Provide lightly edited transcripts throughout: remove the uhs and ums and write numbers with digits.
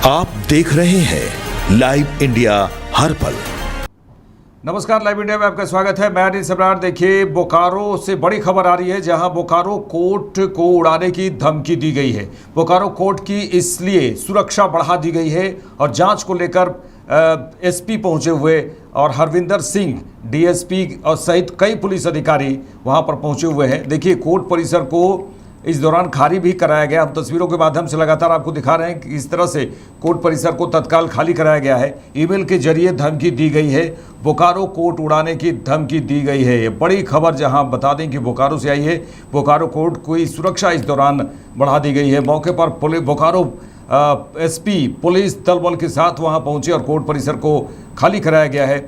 आप देख रहे हैं लाइव इंडिया हर पल। नमस्कार, लाइव इंडिया में आपका स्वागत है। मैं अनिल सम्राट। देखिए, बोकारो से बड़ी खबर आ रही है, जहां बोकारो कोर्ट को उड़ाने की धमकी दी गई है। बोकारो कोर्ट की इसलिए सुरक्षा बढ़ा दी गई है और जांच को लेकर एसपी पहुंचे हुए और हरविंदर सिंह डीएसपी और सहित कई पुलिस अधिकारी वहां पर पहुंचे हुए हैं। देखिए, कोर्ट परिसर को इस दौरान खाली भी कराया गया। हम तस्वीरों के माध्यम से लगातार आपको दिखा रहे हैं कि इस तरह से कोर्ट परिसर को तत्काल खाली कराया गया है। ईमेल के जरिए धमकी दी गई है, बोकारो कोर्ट उड़ाने की धमकी दी गई है। ये बड़ी खबर जहां बता दें कि बोकारो से आई है। बोकारो कोर्ट की सुरक्षा इस दौरान बढ़ा दी गई है। मौके पर बोकारो एसपी पुलिस दल बल के साथ वहां पहुंचे और कोर्ट परिसर को खाली कराया गया है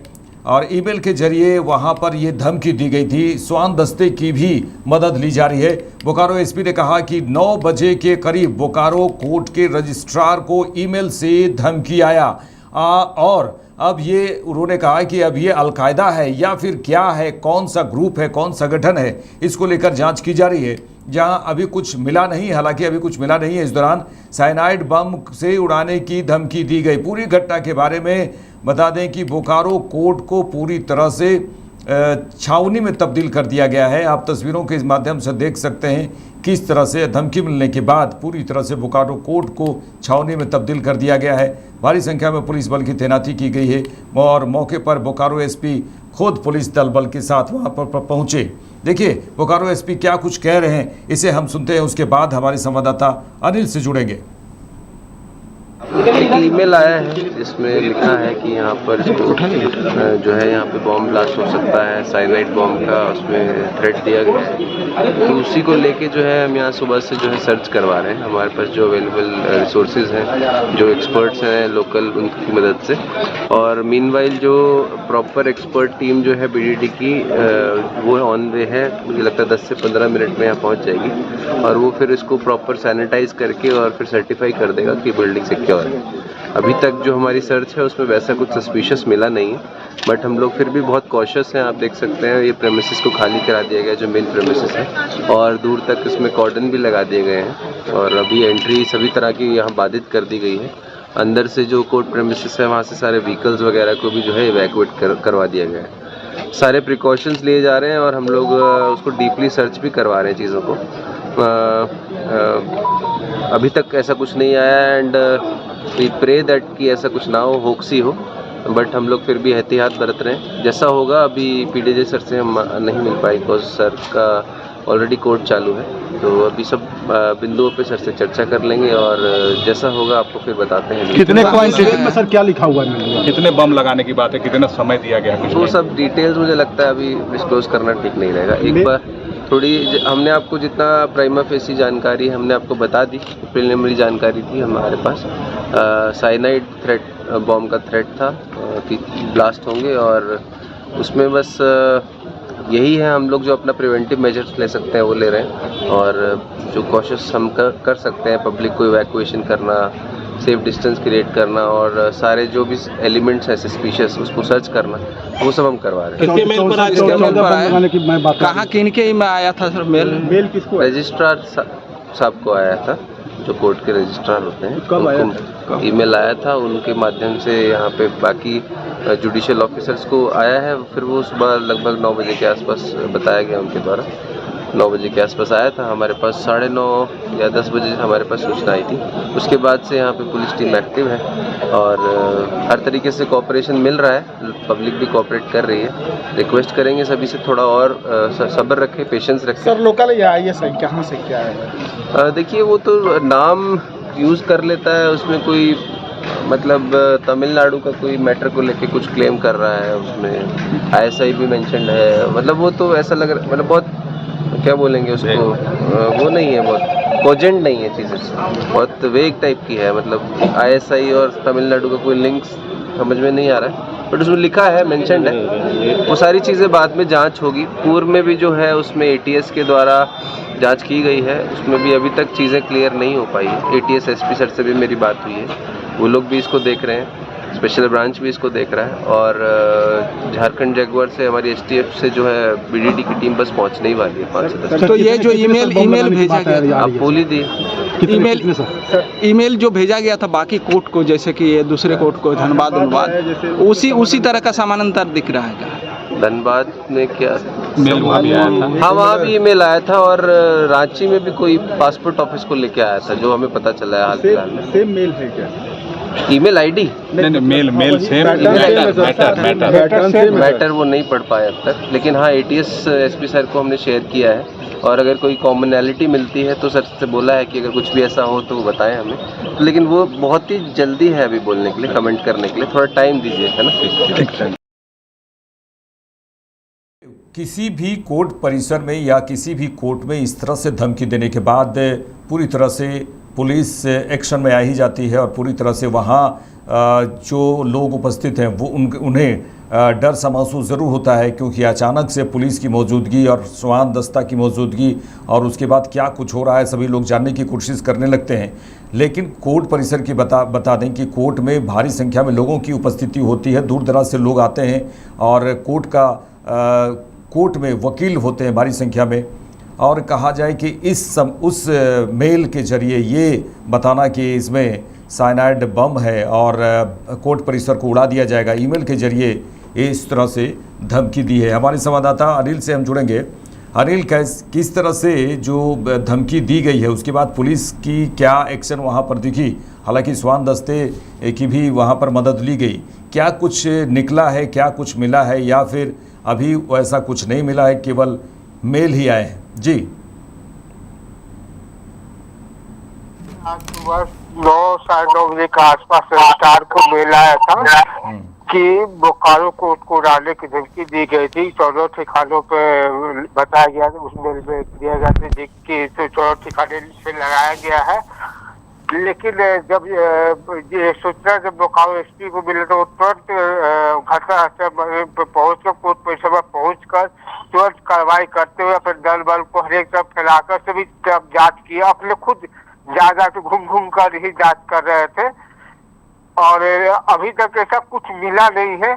और ईमेल के जरिए वहां पर ये धमकी दी गई थी। स्वान दस्ते की भी मदद ली जा रही है। बोकारो एसपी ने कहा कि 9 बजे के करीब बोकारो कोर्ट के रजिस्ट्रार को ईमेल से धमकी आया और अब ये उन्होंने कहा कि अब ये अलकायदा है या फिर क्या है, कौन सा ग्रुप है, कौन संगठन है, इसको लेकर जांच की जा रही है। जहां अभी कुछ मिला नहीं, हालांकि अभी कुछ मिला नहीं है। इस दौरान साइनाइड बम से उड़ाने की धमकी दी गई। पूरी घटना के बारे में बता दें कि बोकारो कोर्ट को पूरी तरह से छावनी में तब्दील कर दिया गया है। आप तस्वीरों के माध्यम से देख सकते हैं किस तरह से धमकी मिलने के बाद पूरी तरह से बोकारो कोर्ट को छावनी में तब्दील कर दिया गया है। भारी संख्या में पुलिस बल की तैनाती की गई है और मौके पर बोकारो एसपी खुद पुलिस दल बल के साथ वहां पर पहुंचे। देखिए, बोकारो एसपी क्या कुछ कह रहे हैं, इसे हम सुनते हैं। उसके बाद हमारे संवाददाता अनिल से जुड़ेंगे। एक ईमेल आया है जिसमें लिखा है कि यहाँ पर इसको जो है यहाँ पे बॉम्ब ब्लास्ट हो सकता है, साइनाइड बॉम्ब का उसमें थ्रेट दिया गया है। तो उसी को लेके जो है हम यहाँ सुबह से जो है सर्च करवा रहे हैं। हमारे पास जो अवेलेबल रिसोर्सेज हैं, जो एक्सपर्ट्स हैं लोकल, उनकी मदद से। और मीनवाइल जो प्रॉपर एक्सपर्ट टीम जो है बीडीडी की, वो ऑन वे है। मुझे लगता है 10 से 15 मिनट में यहाँ पहुँच जाएगी और वो फिर इसको प्रॉपर सैनिटाइज करके और फिर सर्टिफाई कर देगा कि बिल्डिंग सिक्योर है। अभी तक जो हमारी सर्च है उसमें वैसा कुछ सस्पिशियस मिला नहीं है, बट हम लोग फिर भी बहुत कॉशियस हैं। आप देख सकते हैं ये प्रेमिसेस को खाली करा दिया गया, जो मेन प्रेमिसेस है, और दूर तक इसमें कॉर्डन भी लगा दिए गए हैं और अभी एंट्री सभी तरह की यहाँ बाधित कर दी गई है। अंदर से जो कोर्ट प्रेमिसेस है वहाँ से सारे व्हीकल्स वगैरह को भी जो है इवैक्यूएट करवा दिया गया है। सारे प्रिकॉशंस लिए जा रहे हैं और हम लोग उसको डीपली सर्च भी करवा रहे हैं चीज़ों को। अभी तक ऐसा कुछ नहीं आया एंड वी प्रे दैट कि ऐसा कुछ ना हो, होक्स ही हो, बट हम लोग फिर भी एहतियात बरत रहे हैं। जैसा होगा, अभी पीडीजे सर से हम नहीं मिल पाए बिकॉज सर का ऑलरेडी कोर्ट चालू है, तो अभी सब बिंदुओं पे सर से चर्चा कर लेंगे और जैसा होगा आपको फिर बताते हैं। कितने क्वांटिटी में सर क्या लिखा हुआ है, कितने बम लगाने की बात है, कितना समय दिया गया है? वो सब डिटेल्स मुझे लगता है अभी डिस्क्लोज करना ठीक नहीं रहेगा। एक बार थोड़ी हमने आपको जितना प्राइमा फेसी जानकारी हमने आपको बता दी, प्रिलिमिनरी जानकारी थी हमारे पास। साइनाइड थ्रेट, बॉम्ब का थ्रेट था कि ब्लास्ट होंगे और उसमें बस यही है। हम लोग जो अपना प्रिवेंटिव मेजर्स ले सकते हैं वो ले रहे हैं और जो कॉशियस हम कर सकते हैं, पब्लिक को इवैक्यूएशन करना, सेफ डिस्टेंस क्रिएट करना और सारे जो भी एलिमेंट्स हैं सस्पिशियस उसको सर्च करना, वो सब हम करवा रहे हैं। कहाँ किनके में आया था सर मेल किसको? रजिस्ट्रार साहब को आया था, जो कोर्ट के रजिस्ट्रार होते हैं। कब आया था? ईमेल आया था, उनके माध्यम से यहाँ पे बाकी जुडिशियल ऑफिसर्स को आया है। फिर वो सुबह लगभग 9 बजे के आसपास बताया गया उनके द्वारा। 9 बजे के आसपास आया था हमारे पास। 9:30 या 10 बजे हमारे पास सूचना आई थी। उसके बाद से यहाँ पे पुलिस टीम एक्टिव है और हर तरीके से कोऑपरेशन मिल रहा है, पब्लिक भी कोऑपरेट कर रही है। रिक्वेस्ट करेंगे सभी से थोड़ा और सब्र रखें, पेशेंस रखें। सर लोकल या आईएसआई कहाँ से क्या है? देखिए, वो तो नाम यूज़ कर लेता है, उसमें कोई मतलब तमिलनाडु का कोई मैटर को लेके कुछ क्लेम कर रहा है, उसमें आईएसआई भी मेंशन्ड है। मतलब वो तो ऐसा लग रहा, मतलब बहुत क्या बोलेंगे उसको, वो नहीं है, बहुत कोजेंट नहीं है चीज़ें, बहुत वेग टाइप की है। मतलब आईएसआई और तमिलनाडु का कोई लिंक समझ में नहीं आ रहा है, बट उसमें लिखा है, मेंशन्ड है। वो सारी चीज़ें बाद में जांच होगी। पूर्व में भी जो है उसमें एटीएस के द्वारा जांच की गई है, उसमें भी अभी तक चीज़ें क्लियर नहीं हो पाई है। एटीएस एसपी सर से भी मेरी बात हुई है, वो लोग भी इसको देख रहे हैं, स्पेशल ब्रांच भी इसको देख रहा है और झारखंड जगुआर से हमारी एसटीएफ से जो है बीडीडी की टीम बस पहुंचने ही वाली है 5 से 10। तो ये जो ईमेल भेजा गया, आप बोल ही दिए। ईमेल जो भेजा गया था बाकी कोर्ट को, जैसे कि ये दूसरे कोर्ट को धनबाद उसी तरह का समानांतर दिख रहा है क्या? धनबाद में क्या मेल वहाँ भी आया था? हाँ, वहाँ भी ईमेल आया था और रांची में भी कोई पासपोर्ट ऑफिस को लेके आया था, जो हमें पता चला है हाल फिलहाल में। सेम मेल है क्या? ईमेल आईडी नहीं, मेल सेम। मैटर वो नहीं पढ़ पाए अब तक, लेकिन हाँ ATS SP सर को हमने शेयर किया है और अगर कोई कॉमनैलिटी मिलती है तो सर से बोला है कि अगर कुछ भी ऐसा हो तो वो बताएं हमें, लेकिन वो बहुत ही जल्दी है अभी बोलने के लिए, कमेंट करने के लिए, थोड़ा टाइम दीजिए, है ना। किसी भी कोर्ट परिसर में या किसी भी कोर्ट में इस तरह से धमकी देने के बाद पूरी तरह से पुलिस एक्शन में आ ही जाती है और पूरी तरह से वहाँ जो लोग उपस्थित हैं वो उन्हें डर सा महसूस ज़रूर होता है, क्योंकि अचानक से पुलिस की मौजूदगी और स्वान दस्ता की मौजूदगी और उसके बाद क्या कुछ हो रहा है सभी लोग जानने की कोशिश करने लगते हैं। लेकिन कोर्ट परिसर की बता दें कि कोर्ट में भारी संख्या में लोगों की उपस्थिति होती है, दूर दराज से लोग आते हैं और कोर्ट में वकील होते हैं भारी संख्या में। और कहा जाए कि उस मेल के जरिए ये बताना कि इसमें साइनाइड बम है और कोर्ट परिसर को उड़ा दिया जाएगा, ईमेल के जरिए इस तरह से धमकी दी है। हमारे संवाददाता अनिल से हम जुड़ेंगे। अनिल, किस तरह से जो धमकी दी गई है उसके बाद पुलिस की क्या एक्शन वहाँ पर दिखी? हालांकि स्वान दस्ते की भी वहाँ पर मदद ली गई, क्या कुछ निकला है, क्या कुछ मिला है, या फिर अभी वैसा कुछ नहीं मिला है, केवल मेल ही आए हैं? जी, आज सुबह 9-9:30 बजे के आसपास रजिस्ट्रार को मेल आया था कि बोकारो कोर्ट को उड़ाने की धमकी दी गई थी। 14 ठिकानों पे बताया गया था, उस मेल में दिया गया था कि 14 ठिकाने से लगाया गया है। लेकिन जब ये सूचना जब बोकारो SP को मिला तो तुरंत घटनास्थल पर पहुंचकर कोर्ट परिसर में पहुंचकर तुरंत कार्रवाई करते हुए अपने दल बल को हर एक तरफ फैलाकर सभी तरफ जांच किया। अपने खुद जा के घूम कर ही जांच कर रहे थे और अभी तक ऐसा कुछ मिला नहीं है।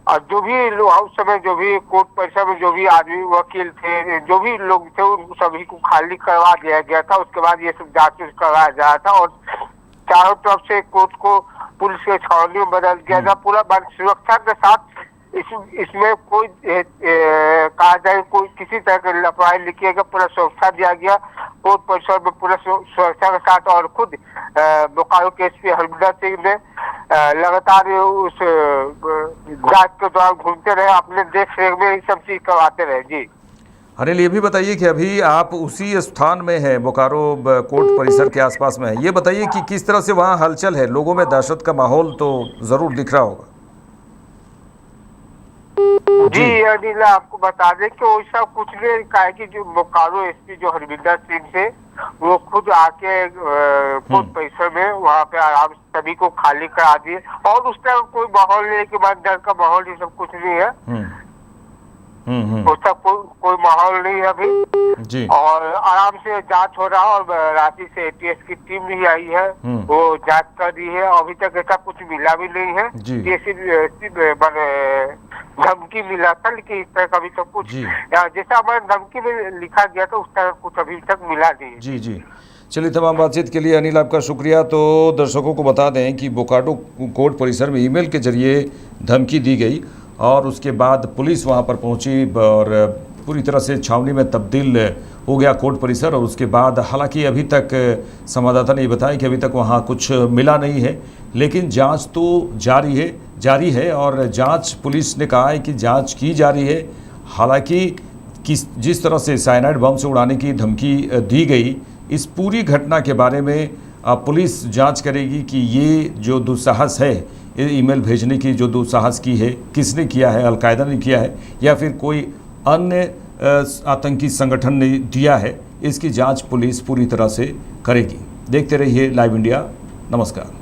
और जो भी उस समय जो भी कोर्ट परिसर में जो भी आदमी वकील थे, जो भी लोग थे, उन सभी को खाली करवा दिया गया था। उसके बाद ये सब जांच करवाया जा रहा था और चारों तरफ से कोर्ट को पुलिस के छावनी में बदल दिया था। पूरा सुरक्षा के साथ इसमें कोई कहा जाए कोई किसी तरह की लापरवाही नहीं किया गया, पूरा सुरक्षा दिया गया कोर्ट परिसर में पूरा सुरक्षा के साथ। और खुद बोकारो के SP हरमिंदर सिंह ने लगातार उस जांच के दौरान घूमते रहे, अपने देख रेख में ये सब चीज करवाते रहे। जी अनिल, ये भी बताइए कि अभी आप उसी स्थान में हैं, बोकारो कोर्ट परिसर के आसपास में है, ये बताइए कि किस तरह से वहाँ हलचल है, लोगों में दहशत का माहौल तो ज़रूर दिख रहा होगा। जी अनिल, आपको बता दें कि वैसा कुछ नहीं कहा है कि जो बोकारो SP जो हरमिंदर सिंह थे वो खुद आके कोर्ट परिसर में वहाँ पे आराम से सभी को खाली करा दिए और उस तरह कोई माहौल नहीं है कि बाद डर का माहौल, ये सब कुछ नहीं है। उसका कोई माहौल नहीं है अभी जी। और आराम से जांच हो रहा है और रांची से ATS की टीम भी आई है, वो जांच कर रही है। अभी तक ऐसा कुछ मिला भी नहीं है, ये सिर्फ धमकी मिला था, लेकिन इस तरह का अभी तक कुछ जैसा हमारे धमकी में लिखा गया था उस तरह कुछ अभी तक मिला नहीं। जी जी, चलिए, तमाम बातचीत के लिए अनिल आपका शुक्रिया। तो दर्शकों को बता दें कि बोकारो कोर्ट परिसर में ईमेल के जरिए धमकी दी गई और उसके बाद पुलिस वहां पर पहुंची और पूरी तरह से छावनी में तब्दील हो गया कोर्ट परिसर। और उसके बाद हालांकि अभी तक संवाददाता ने बताया कि अभी तक वहां कुछ मिला नहीं है, लेकिन जांच तो जारी है और जांच पुलिस ने कहा है कि जांच की जा रही है। हालांकि जिस तरह से साइनाइड बम से उड़ाने की धमकी दी गई, इस पूरी घटना के बारे में पुलिस जांच करेगी कि ये जो दुस्साहस है, ईमेल भेजने की जो दुस्साहस की है, किसने किया है, अलकायदा ने किया है या फिर कोई अन्य आतंकी संगठन ने दिया है, इसकी जांच पुलिस पूरी तरह से करेगी। देखते रहिए लाइव इंडिया। नमस्कार।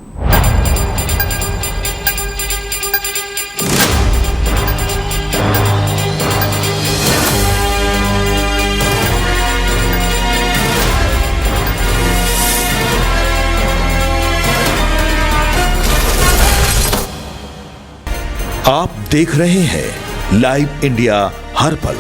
आप देख रहे हैं लाइव इंडिया हर पल।